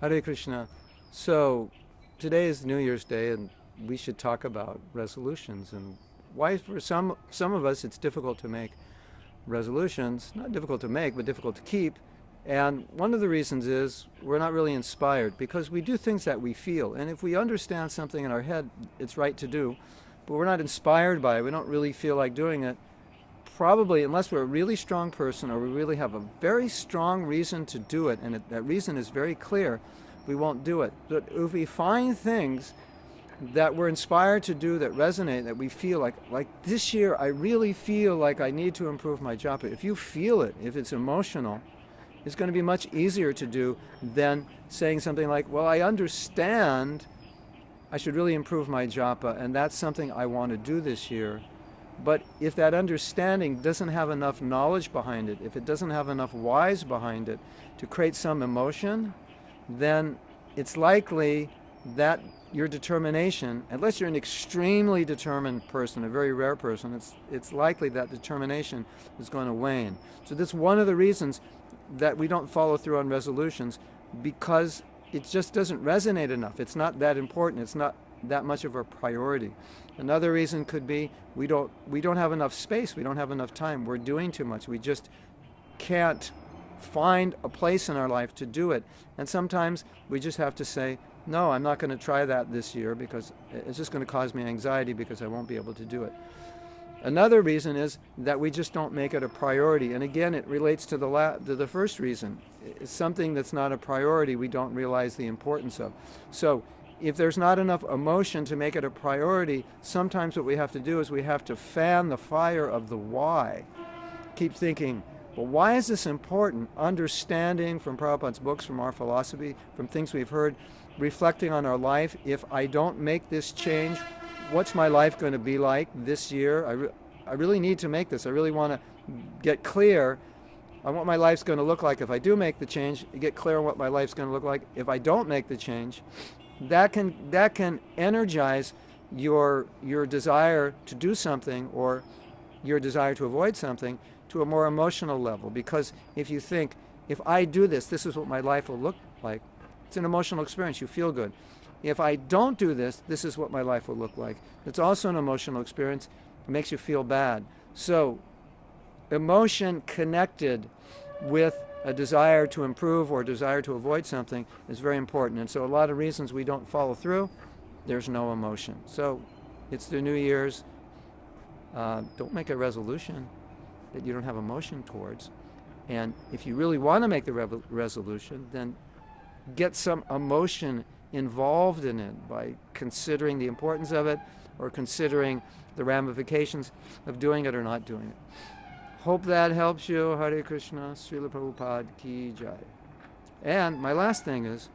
Hare Krishna. So today is New Year's Day, and we should talk about resolutions and why for some of us it's difficult to make resolutions. Not difficult to make, but difficult to keep. And one of the reasons is we're not really inspired because we do things that we feel. And if we understand something in our head, it's right to do, but we're not inspired by it, we don't really feel like doing it, probably unless we're a really strong person or we really have a very strong reason to do it, and that reason is very clear, we won't do it. But if we find things that we're inspired to do, that resonate, that we feel like this year I really feel like I need to improve my japa. If you feel it, if it's emotional, it's going to be much easier to do than saying something like, well, I understand I should really improve my japa, and that's something I want to do this year. But if that understanding doesn't have enough knowledge behind it, if it doesn't have enough whys behind it to create some emotion, then it's likely that your determination, unless you're an extremely determined person, a very rare person, it's likely that determination is going to wane. So that's one of the reasons that we don't follow through on resolutions, because it just doesn't resonate enough. It's not that important. It's not that much of a priority. Another reason could be we don't have enough space. We don't have enough time. We're doing too much. We just can't find a place in our life to do it. And sometimes we just have to say, no, I'm not going to try that this year because it's just going to cause me anxiety because I won't be able to do it. Another reason is that we just don't make it a priority. And again, it relates to the first reason. It's something that's not a priority we don't realize the importance of. So if there's not enough emotion to make it a priority, sometimes what we have to do is we have to fan the fire of the why. Keep thinking, well, why is this important? Understanding from Prabhupada's books, from our philosophy, from things we've heard, reflecting on our life. If I don't make this change, what's my life going to be like this year? I really need to make this. I really want to get clear on what my life's going to look like if I do make the change, get clear on what my life's going to look like if I don't make the change. That can energize your desire to do something or your desire to avoid something to a more emotional level. Because if you think, if I do this, this is what my life will look like, it's an emotional experience. You feel good. If I don't do this, this is what my life will look like. It's also an emotional experience. It makes you feel bad. So emotion connected with a desire to improve or a desire to avoid something is very important. And so a lot of reasons we don't follow through, there's no emotion. So it's the New Year's. Don't make a resolution that you don't have emotion towards. And if you really want to make the resolution, then get some emotion involved in it by considering the importance of it or considering the ramifications of doing it or not doing it. Hope that helps you. Hare Krishna, Srila Prabhupada Ki Jai. And my last thing is,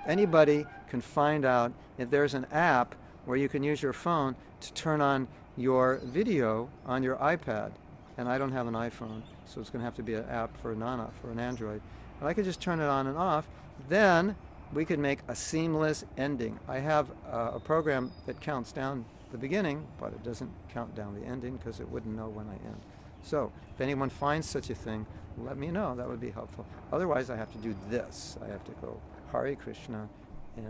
anybody can find out if there's an app where you can use your phone to turn on your video on your iPad. And I don't have an iPhone, so it's going to have to be an app for an Android. And I could just turn it on and off. Then we could make a seamless ending. I have a program that counts down the beginning, but it doesn't count down the ending because it wouldn't know when I end. So if anyone finds such a thing, let me know. That would be helpful. Otherwise, I have to do this. I have to go Hare Krishna,